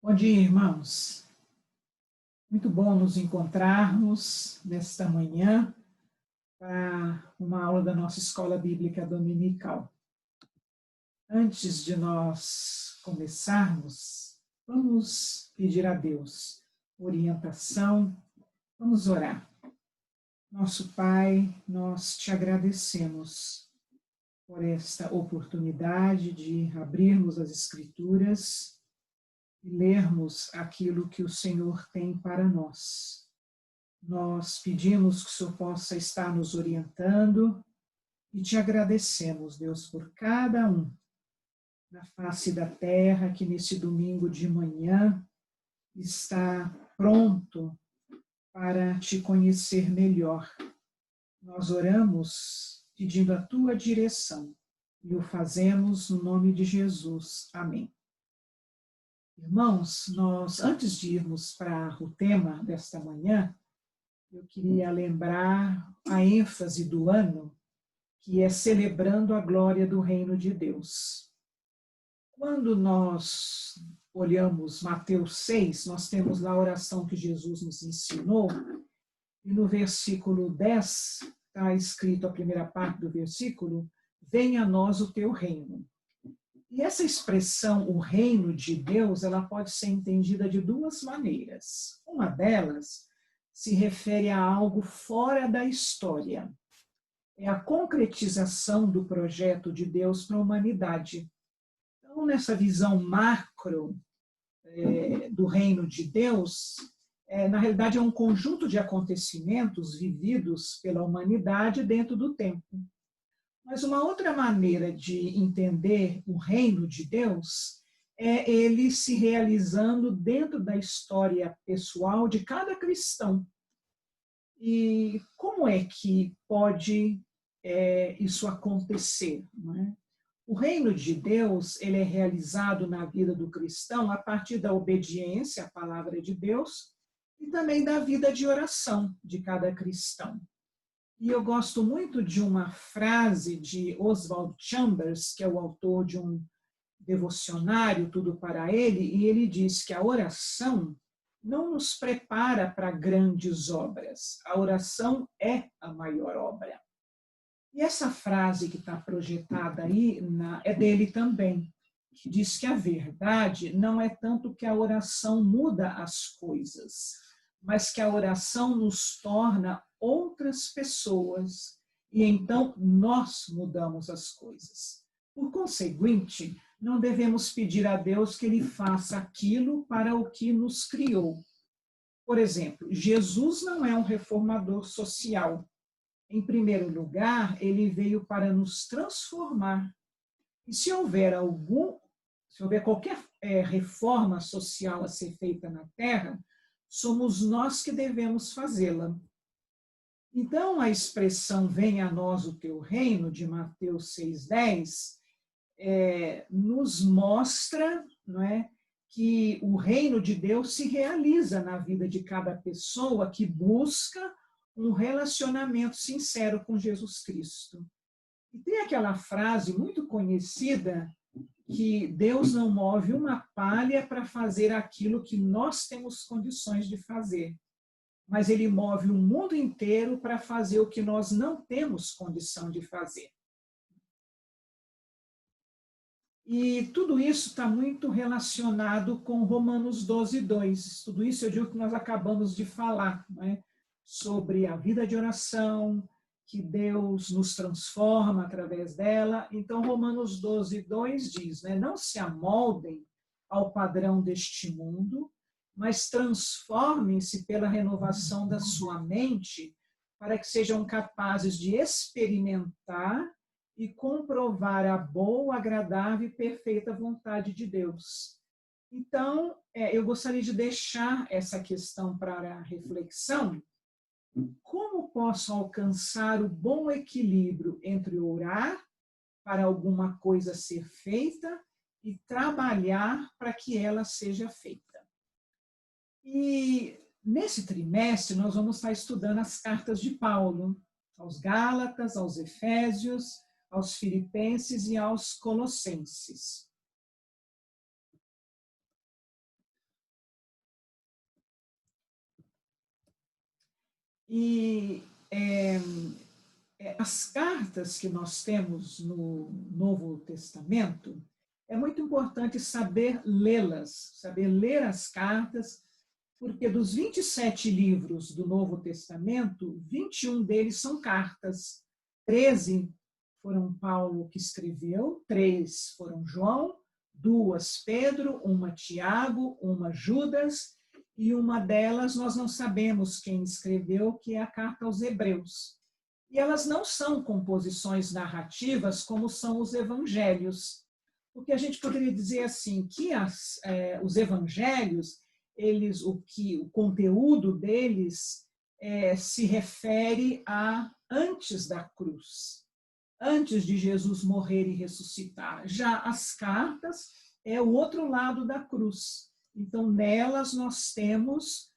Bom dia, irmãos. Muito bom nos encontrarmos nesta manhã para uma aula da nossa escola bíblica dominical. Antes de nós começarmos, vamos pedir a Deus orientação, vamos orar. Nosso Pai, nós te agradecemos por esta oportunidade de abrirmos as Escrituras e lermos aquilo que o Senhor tem para nós. Nós pedimos que o Senhor possa estar nos orientando e te agradecemos, Deus, por cada um na face da terra que nesse domingo de manhã está pronto para te conhecer melhor. Nós oramos pedindo a tua direção e o fazemos no nome de Jesus. Amém. Irmãos, antes de irmos para o tema desta manhã, eu queria lembrar a ênfase do ano, que é celebrando a glória do reino de Deus. Quando nós olhamos Mateus 6, nós temos lá a oração que Jesus nos ensinou, e no versículo 10 está escrito a primeira parte do versículo: venha a nós o teu reino. E essa expressão, o reino de Deus, ela pode ser entendida de duas maneiras. Uma delas se refere a algo fora da história. É a concretização do projeto de Deus para a humanidade. Então, nessa visão macro do reino de Deus, na realidade é um conjunto de acontecimentos vividos pela humanidade dentro do tempo. Mas uma outra maneira de entender o reino de Deus é ele se realizando dentro da história pessoal de cada cristão. E como é que pode isso acontecer? Não é? O reino de Deus ele é realizado na vida do cristão a partir da obediência à palavra de Deus e também da vida de oração de cada cristão. E eu gosto muito de uma frase de Oswald Chambers, que é o autor de um devocionário, Tudo para Ele, e ele diz que a oração não nos prepara para grandes obras. A oração é a maior obra. E essa frase que está projetada aí é dele também, que diz que a verdade não é tanto que a oração muda as coisas, mas que a oração nos torna outras pessoas e então nós mudamos as coisas. Por conseguinte, não devemos pedir a Deus que Ele faça aquilo para o que nos criou. Por exemplo, Jesus não é um reformador social. Em primeiro lugar, Ele veio para nos transformar. E se houver qualquer reforma social a ser feita na Terra, somos nós que devemos fazê-la. Então, a expressão venha a nós o teu reino, de Mateus 6,10, nos mostra, não é, que o reino de Deus se realiza na vida de cada pessoa que busca um relacionamento sincero com Jesus Cristo. E tem aquela frase muito conhecida que Deus não move uma palha para fazer aquilo que nós temos condições de fazer, mas Ele move o mundo inteiro para fazer o que nós não temos condição de fazer. E tudo isso está muito relacionado com Romanos 12:2. Tudo isso eu digo que nós acabamos de falar, né? Sobre a vida de oração, que Deus nos transforma através dela. Então, Romanos 12:2 diz, né? Não se amoldem ao padrão deste mundo, mas transformem-se pela renovação da sua mente, para que sejam capazes de experimentar e comprovar a boa, agradável e perfeita vontade de Deus. Então, eu gostaria de deixar essa questão para a reflexão. Como posso alcançar o bom equilíbrio entre orar para alguma coisa ser feita e trabalhar para que ela seja feita? E nesse trimestre nós vamos estar estudando as cartas de Paulo, aos Gálatas, aos Efésios, aos Filipenses e aos Colossenses. E as cartas que nós temos no Novo Testamento, é muito importante saber lê-las, saber ler as cartas, porque dos 27 livros do Novo Testamento, 21 deles são cartas. 13 foram Paulo que escreveu, 3 foram João, 2 Pedro, 1 Tiago, 1 Judas, e uma delas nós não sabemos quem escreveu, que é a carta aos Hebreus. E elas não são composições narrativas como são os evangelhos. Porque a gente poderia dizer assim, que os evangelhos, o conteúdo deles se refere a antes da cruz, antes de Jesus morrer e ressuscitar. Já as cartas é o outro lado da cruz. Então, nelas nós temos,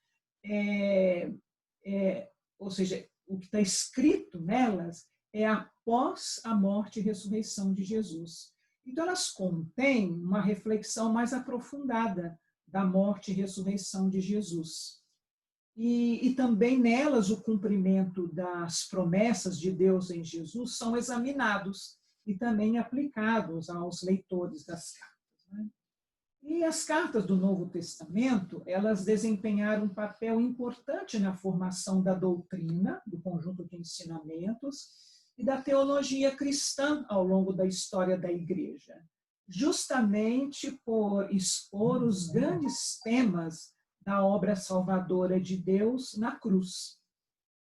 ou seja, o que está escrito nelas é após a morte e ressurreição de Jesus. Então, elas contêm uma reflexão mais aprofundada da morte e ressurreição de Jesus. E também nelas o cumprimento das promessas de Deus em Jesus são examinados e também aplicados aos leitores das cartas, né? E as cartas do Novo Testamento, elas desempenharam um papel importante na formação da doutrina, do conjunto de ensinamentos e da teologia cristã ao longo da história da Igreja, justamente por expor os grandes temas da obra salvadora de Deus na cruz.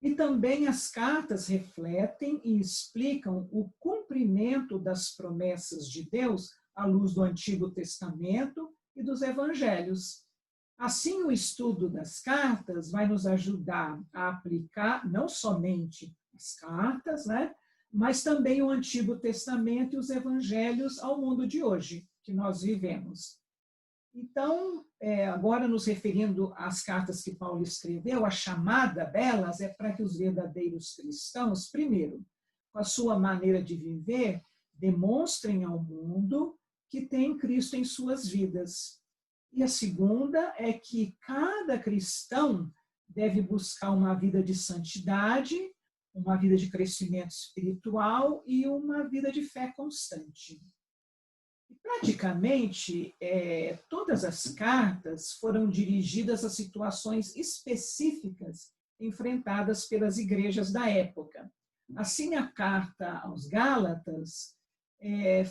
E também as cartas refletem e explicam o cumprimento das promessas de Deus à luz do Antigo Testamento e dos Evangelhos. Assim, o estudo das cartas vai nos ajudar a aplicar não somente as cartas, né, mas também o Antigo Testamento e os Evangelhos ao mundo de hoje, que nós vivemos. Então, agora nos referindo às cartas que Paulo escreveu, a chamada delas é para que os verdadeiros cristãos, primeiro, com a sua maneira de viver, demonstrem ao mundo que tem Cristo em suas vidas. E a segunda é que cada cristão deve buscar uma vida de santidade, uma vida de crescimento espiritual e uma vida de fé constante. Praticamente, todas as cartas foram dirigidas a situações específicas enfrentadas pelas igrejas da época. Assim, a carta aos Gálatas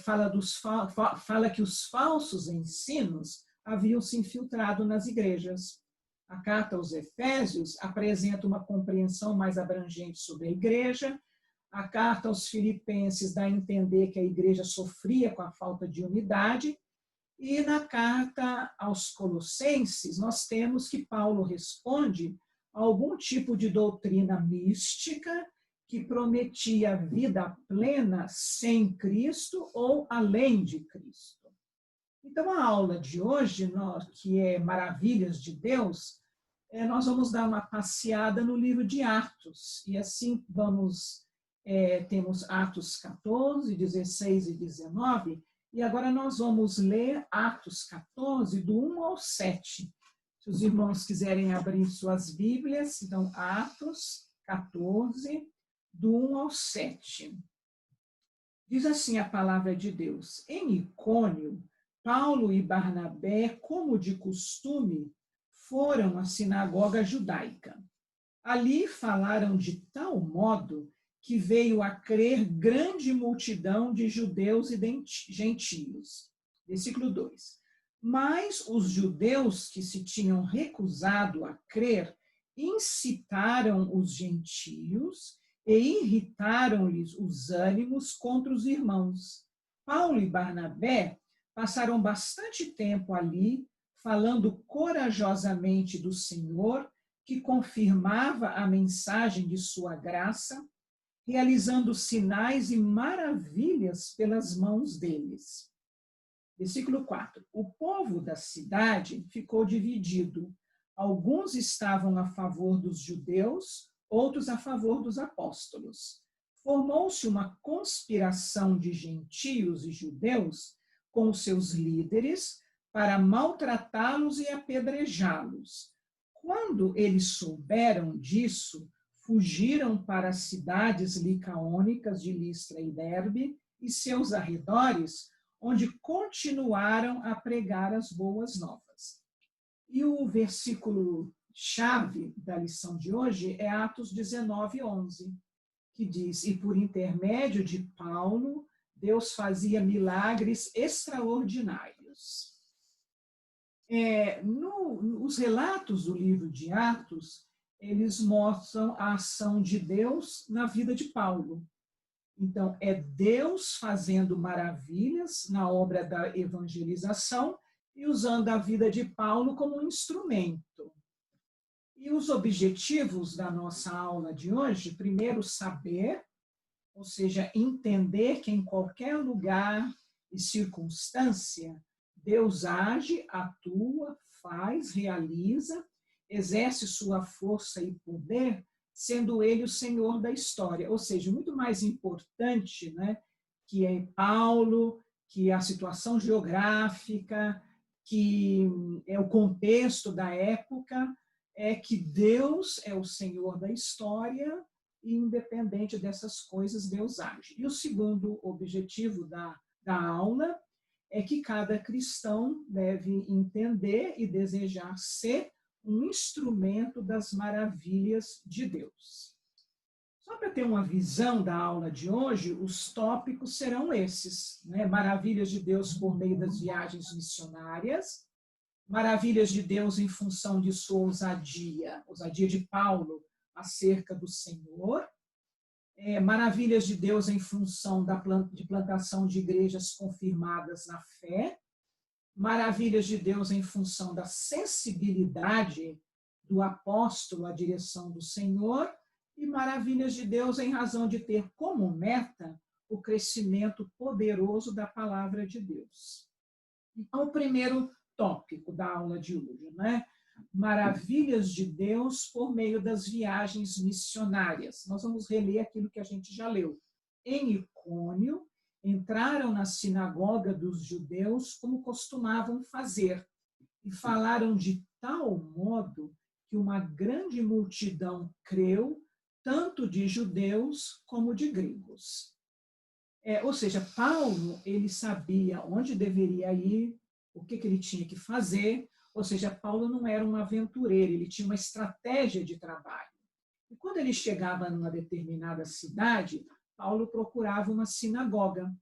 fala que os falsos ensinos haviam se infiltrado nas igrejas. A carta aos Efésios apresenta uma compreensão mais abrangente sobre a igreja. A carta aos Filipenses dá a entender que a igreja sofria com a falta de unidade. E na carta aos Colossenses, nós temos que Paulo responde a algum tipo de doutrina mística que prometia vida plena sem Cristo ou além de Cristo. Então, a aula de hoje, que é Maravilhas de Deus, nós vamos dar uma passeada no livro de Atos. E assim temos Atos 14, 16 e 19, e agora nós vamos ler Atos 14, do 1 ao 7. Se os irmãos quiserem abrir suas Bíblias, então Atos 14, do 1 ao 7. Diz assim a palavra de Deus: em Icônio, Paulo e Barnabé, como de costume, foram à sinagoga judaica. Ali falaram de tal modo que veio a crer grande multidão de judeus e gentios. Versículo 2. Mas os judeus que se tinham recusado a crer incitaram os gentios e irritaram-lhes os ânimos contra os irmãos. Paulo e Barnabé passaram bastante tempo ali, falando corajosamente do Senhor, que confirmava a mensagem de sua graça, realizando sinais e maravilhas pelas mãos deles. Versículo 4. O povo da cidade ficou dividido. Alguns estavam a favor dos judeus, outros a favor dos apóstolos. Formou-se uma conspiração de gentios e judeus com seus líderes para maltratá-los e apedrejá-los. Quando eles souberam disso, fugiram para as cidades licaônicas de Listra e Derbe e seus arredores, onde continuaram a pregar as boas novas. E o versículo-chave da lição de hoje é Atos 19:11, que diz: "E por intermédio de Paulo, Deus fazia milagres extraordinários." Os relatos do livro de Atos, eles mostram a ação de Deus na vida de Paulo. Então, é Deus fazendo maravilhas na obra da evangelização e usando a vida de Paulo como um instrumento. E os objetivos da nossa aula de hoje: primeiro, saber, ou seja, entender que em qualquer lugar e circunstância, Deus age, atua, faz, realiza, exerce sua força e poder, sendo Ele o Senhor da história. Ou seja, muito mais importante, né, que é Paulo, que a situação geográfica, que é o contexto da época, é que Deus é o Senhor da história e, independente dessas coisas, Deus age. E o segundo objetivo da aula é que cada cristão deve entender e desejar ser um instrumento das maravilhas de Deus. Só para ter uma visão da aula de hoje, os tópicos serão esses, né? Maravilhas de Deus por meio das viagens missionárias, maravilhas de Deus em função de sua ousadia de Paulo acerca do Senhor, maravilhas de Deus em função de plantação de igrejas confirmadas na fé, maravilhas de Deus em função da sensibilidade do apóstolo à direção do Senhor, e maravilhas de Deus em razão de ter como meta o crescimento poderoso da palavra de Deus. Então, o primeiro tópico da aula de hoje, né? Maravilhas de Deus por meio das viagens missionárias. Nós vamos reler aquilo que a gente já leu. Em Icônio, entraram na sinagoga dos judeus como costumavam fazer e falaram de tal modo que uma grande multidão creu, tanto de judeus como de gregos. Ou seja, Paulo, ele sabia onde deveria ir, o que ele tinha que fazer. Ou seja, Paulo não era um aventureiro, ele tinha uma estratégia de trabalho. E quando ele chegava numa determinada cidade, Paulo procurava uma sinagoga.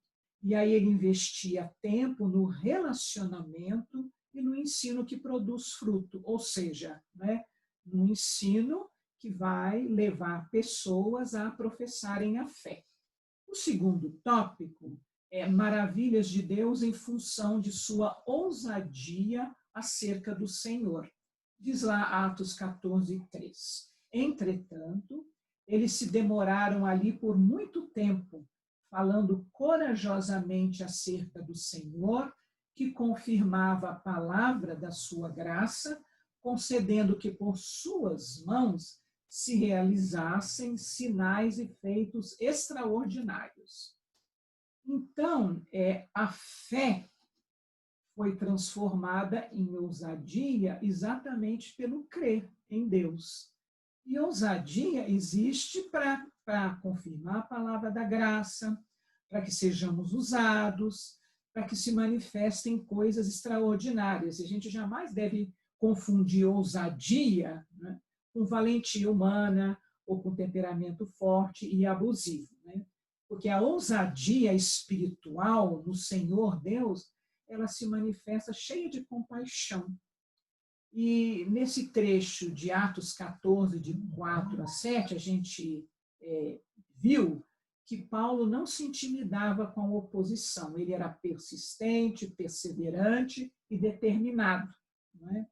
E aí ele investia tempo no relacionamento e no ensino que produz fruto. Ou seja, né, no ensino que vai levar pessoas a professarem a fé. O segundo tópico é maravilhas de Deus em função de sua ousadia acerca do Senhor. Diz lá Atos 14:3. Entretanto, eles se demoraram ali por muito tempo, falando corajosamente acerca do Senhor, que confirmava a palavra da sua graça, concedendo que por suas mãos se realizassem sinais e feitos extraordinários. Então, a fé foi transformada em ousadia exatamente pelo crer em Deus. E ousadia existe para confirmar a palavra da graça, para que sejamos usados, para que se manifestem coisas extraordinárias. E a gente jamais deve confundir ousadia, né, com valentia humana ou com temperamento forte e abusivo, né? Porque a ousadia espiritual no Senhor Deus, ela se manifesta cheia de compaixão. E nesse trecho de Atos 14, de 4-7, a gente viu que Paulo não se intimidava com a oposição. Ele era persistente, perseverante e determinado, não é?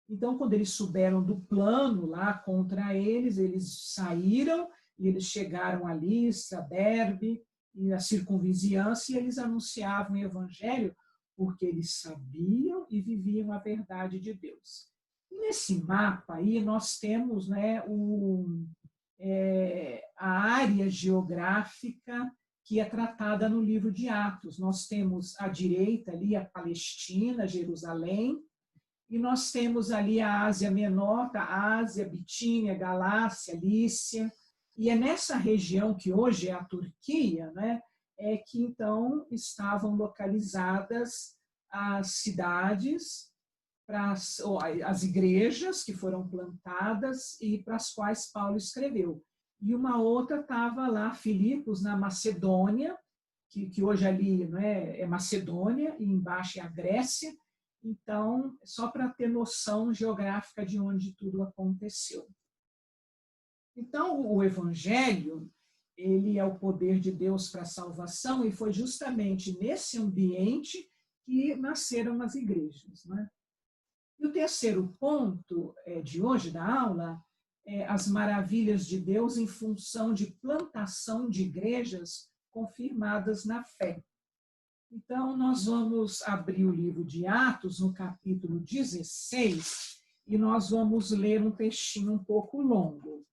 Então, quando eles souberam do plano lá contra eles saíram e eles chegaram a Listra, Derbe e a circunvizinhança, e eles anunciavam o evangelho porque eles sabiam e viviam a verdade de Deus. E nesse mapa aí nós temos, né, a área geográfica que é tratada no livro de Atos. Nós temos à direita ali a Palestina, Jerusalém, e nós temos ali a Ásia Menor, a Ásia, Bitínia, Galácia, Lícia, e é nessa região que hoje é a Turquia, né, é que então estavam localizadas as cidades, para as igrejas que foram plantadas e para as quais Paulo escreveu. E uma outra estava lá, Filipos, na Macedônia, que hoje ali, não é Macedônia, e embaixo é a Grécia. Então, só para ter noção geográfica de onde tudo aconteceu. Então, o Evangelho, ele é o poder de Deus para a salvação, e foi justamente nesse ambiente que nasceram as igrejas, né? E o terceiro ponto de hoje da aula é as maravilhas de Deus em função de plantação de igrejas confirmadas na fé. Então, nós vamos abrir o livro de Atos, no capítulo 16, e nós vamos ler um textinho um pouco longo,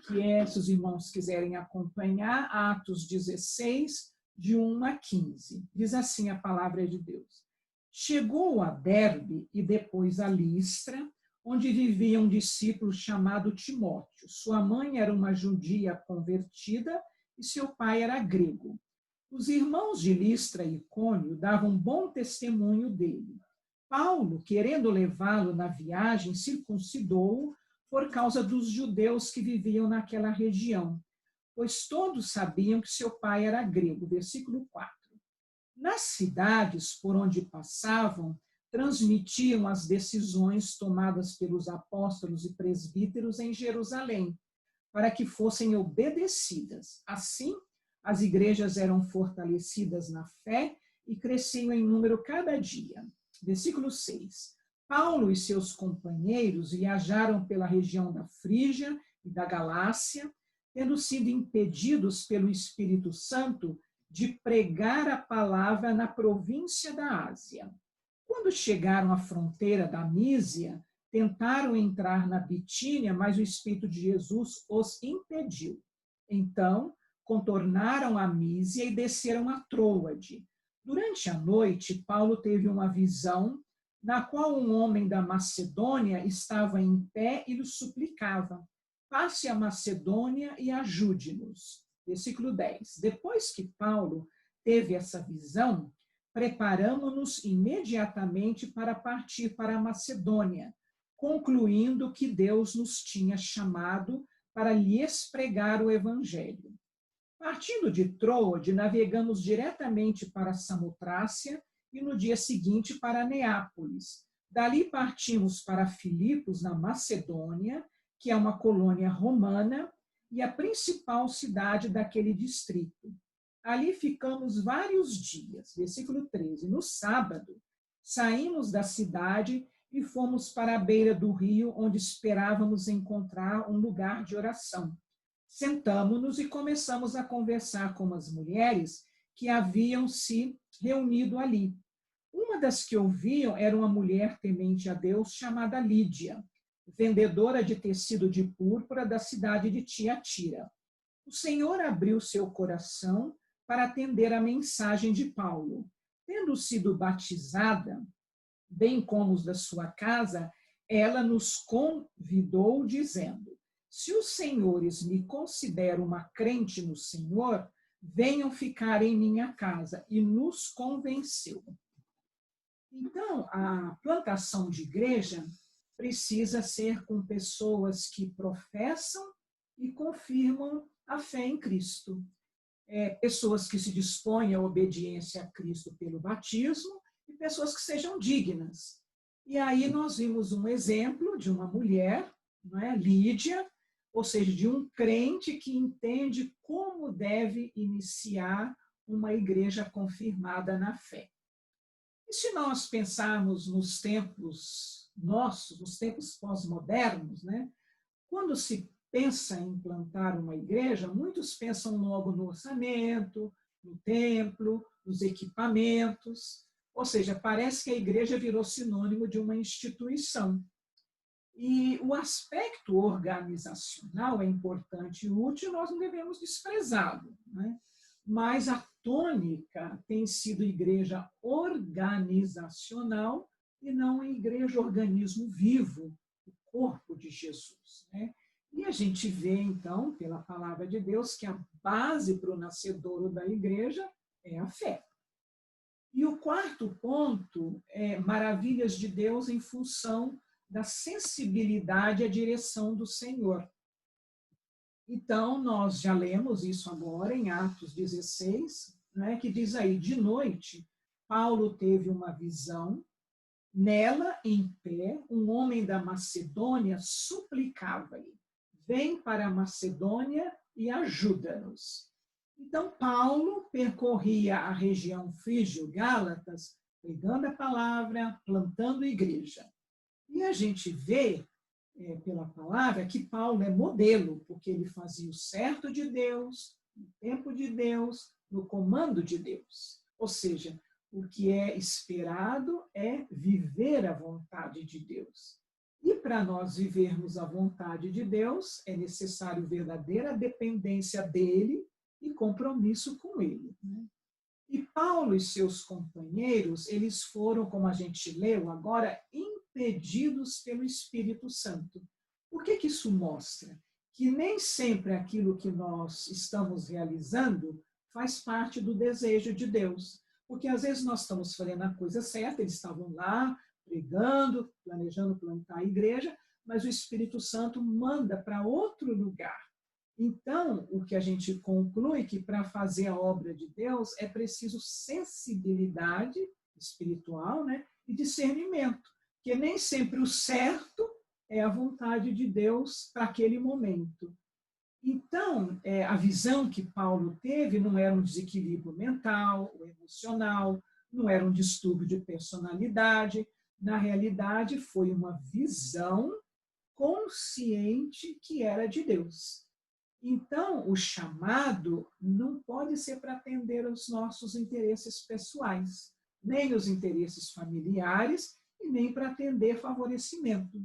que é, se os irmãos quiserem acompanhar, Atos 16, de 1 a 15. Diz assim a palavra de Deus. Chegou a Derbe e depois a Listra, onde vivia um discípulo chamado Timóteo. Sua mãe era uma judia convertida e seu pai era grego. Os irmãos de Listra e Icônio davam bom testemunho dele. Paulo, querendo levá-lo na viagem, circuncidou-o por causa dos judeus que viviam naquela região, pois todos sabiam que seu pai era grego. Versículo 4. Nas cidades por onde passavam, transmitiam as decisões tomadas pelos apóstolos e presbíteros em Jerusalém, para que fossem obedecidas. Assim, as igrejas eram fortalecidas na fé e cresciam em número cada dia. Versículo 6. Paulo e seus companheiros viajaram pela região da Frígia e da Galácia, tendo sido impedidos pelo Espírito Santo de pregar a palavra na província da Ásia. Quando chegaram à fronteira da Mísia, tentaram entrar na Bitínia, mas o Espírito de Jesus os impediu. Então, contornaram a Mísia e desceram a Troade. Durante a noite, Paulo teve uma visão na qual um homem da Macedônia estava em pé e lhe suplicava: passe a Macedônia e ajude-nos. Versículo 10. Depois que Paulo teve essa visão, preparamo-nos imediatamente para partir para a Macedônia, concluindo que Deus nos tinha chamado para lhes pregar o evangelho. Partindo de Troade, navegamos diretamente para Samotrácia e no dia seguinte para Neápolis. Dali partimos para Filipos, na Macedônia, que é uma colônia romana e a principal cidade daquele distrito. Ali ficamos vários dias. Versículo 13. No sábado, saímos da cidade e fomos para a beira do rio, onde esperávamos encontrar um lugar de oração. Sentamo-nos e começamos a conversar com as mulheres que haviam se reunido ali. Uma das que ouviam era uma mulher temente a Deus chamada Lídia, vendedora de tecido de púrpura da cidade de Tiatira. O Senhor abriu seu coração para atender a mensagem de Paulo. Tendo sido batizada, bem como os da sua casa, ela nos convidou, dizendo: se os senhores me consideram uma crente no Senhor, venham ficar em minha casa. E nos convenceu. Então, a plantação de igreja precisa ser com pessoas que professam e confirmam a fé em Cristo. Pessoas que se dispõem à obediência a Cristo pelo batismo e pessoas que sejam dignas. E aí nós vimos um exemplo de uma mulher, não é? Lídia, ou seja, de um crente que entende como deve iniciar uma igreja confirmada na fé. E se nós pensarmos nos tempos nossos, nos tempos pós-modernos, né? Quando se pensa em implantar uma igreja, muitos pensam logo no orçamento, no templo, nos equipamentos, ou seja, parece que a igreja virou sinônimo de uma instituição. E o aspecto organizacional é importante e útil, nós não devemos desprezá-lo, né? Mas a tônica tem sido igreja organizacional e não a igreja organismo vivo, o corpo de Jesus, né? E a gente vê, então, pela palavra de Deus, que a base para o nascedouro da igreja é a fé. E o quarto ponto é maravilhas de Deus em função da sensibilidade à direção do Senhor. Então, nós já lemos isso agora em Atos 16, né, que diz aí, de noite, Paulo teve uma visão, nela, em pé, um homem da Macedônia suplicava-lhe, vem para a Macedônia e ajuda-nos. Então, Paulo percorria a região frígio-gálatas, pregando a palavra, plantando igreja. E a gente vê, pela palavra, que Paulo é modelo, porque ele fazia o certo de Deus, no tempo de Deus, no comando de Deus. Ou seja, o que é esperado é viver a vontade de Deus. E para nós vivermos a vontade de Deus, é necessário verdadeira dependência dele e compromisso com ele, né? E Paulo e seus companheiros, eles foram, como a gente leu agora, impedidos pelo Espírito Santo. O que isso mostra? Que nem sempre aquilo que nós estamos realizando faz parte do desejo de Deus. Porque às vezes nós estamos fazendo a coisa certa, eles estavam lá pregando, planejando plantar a igreja, mas o Espírito Santo manda para outro lugar. Então, o que a gente conclui é que para fazer a obra de Deus é preciso sensibilidade espiritual, né, e discernimento, que nem sempre o certo é a vontade de Deus para aquele momento. Então, a visão que Paulo teve não era um desequilíbrio mental ou emocional, não era um distúrbio de personalidade, na realidade foi uma visão consciente que era de Deus. Então, o chamado não pode ser para atender aos nossos interesses pessoais, nem os interesses familiares e nem para atender favorecimentos.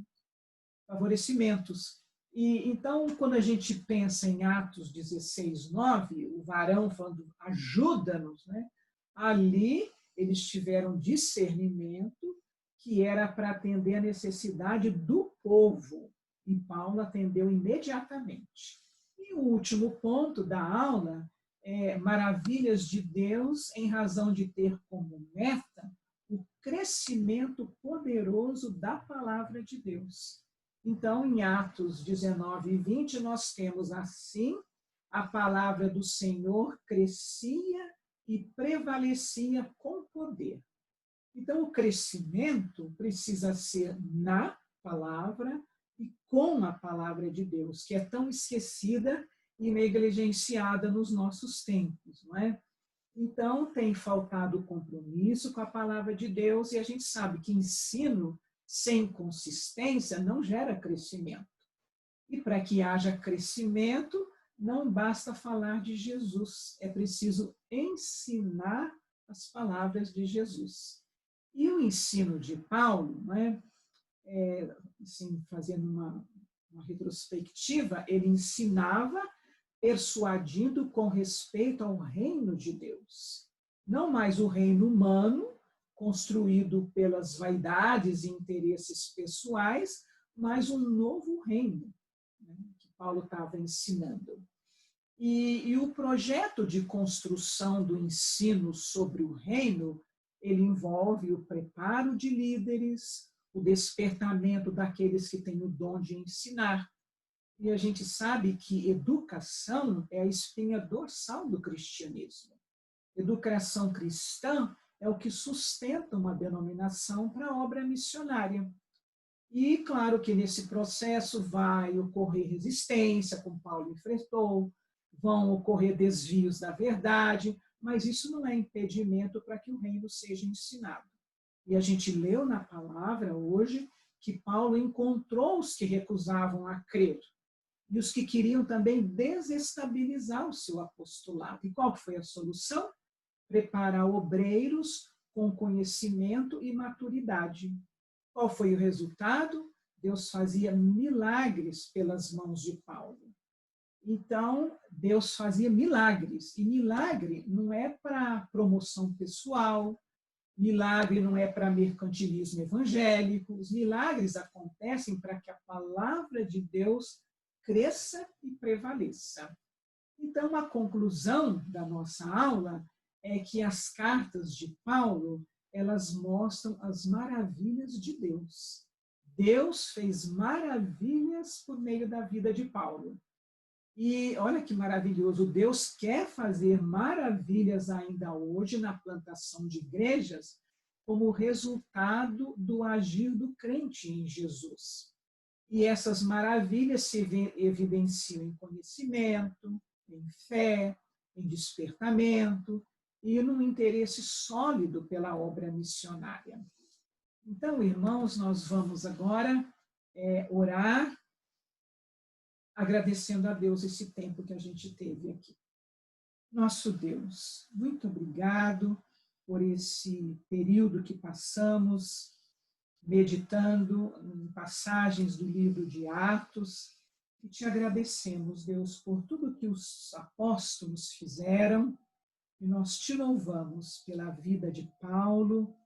E então, quando a gente pensa em Atos 16, 9, o varão falando, ajuda-nos, né? Ali eles tiveram discernimento que era para atender a necessidade do povo, e Paulo atendeu imediatamente. E o último ponto da aula é maravilhas de Deus em razão de ter como meta o crescimento poderoso da palavra de Deus. Então, em Atos 19 e 20, nós temos assim, a palavra do Senhor crescia e prevalecia com poder. Então, o crescimento precisa ser na palavra e com a palavra de Deus, que é tão esquecida e negligenciada nos nossos tempos, não é? Então, tem faltado compromisso com a palavra de Deus e a gente sabe que ensino sem consistência não gera crescimento. E para que haja crescimento, não basta falar de Jesus, é preciso ensinar as palavras de Jesus. E o ensino de Paulo, né, assim, fazendo uma retrospectiva, ele ensinava persuadindo com respeito ao reino de Deus. Não mais o reino humano, construído pelas vaidades e interesses pessoais, mas um novo reino, né, que Paulo estava ensinando. E o projeto de construção do ensino sobre o reino, ele envolve o preparo de líderes, o despertamento daqueles que têm o dom de ensinar. E a gente sabe que educação é a espinha dorsal do cristianismo. Educação cristã é o que sustenta uma denominação para a obra missionária. E claro que nesse processo vai ocorrer resistência, como Paulo enfrentou, vão ocorrer desvios da verdade, mas isso não é impedimento para que o reino seja ensinado. E a gente leu na palavra hoje que Paulo encontrou os que recusavam a crer e os que queriam também desestabilizar o seu apostolado. E qual foi a solução? Preparar obreiros com conhecimento e maturidade. Qual foi o resultado? Deus fazia milagres pelas mãos de Paulo. Então, Deus fazia milagres. E milagre não é para promoção pessoal, Milagre não é para mercantilismo evangélico, os milagres acontecem para que a palavra de Deus cresça e prevaleça. Então, a conclusão da nossa aula é que as cartas de Paulo, elas mostram as maravilhas de Deus. Deus fez maravilhas por meio da vida de Paulo. E olha que maravilhoso, Deus quer fazer maravilhas ainda hoje na plantação de igrejas, como resultado do agir do crente em Jesus. E essas maravilhas se evidenciam em conhecimento, em fé, em despertamento e num interesse sólido pela obra missionária. Então, irmãos, nós vamos agora orar, agradecendo a Deus esse tempo que a gente teve aqui. Nosso Deus, muito obrigado por esse período que passamos meditando em passagens do livro de Atos, e te agradecemos, Deus, por tudo que os apóstolos fizeram, e nós te louvamos pela vida de Paulo,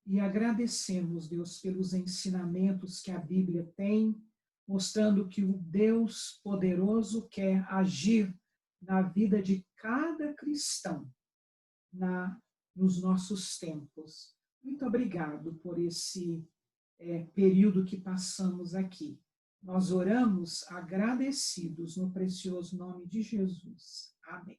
e agradecemos, Deus, pelos ensinamentos que a Bíblia tem, mostrando que o Deus poderoso quer agir na vida de cada cristão, nos nossos tempos. Muito obrigado por esse período que passamos aqui. Nós oramos agradecidos no precioso nome de Jesus. Amém.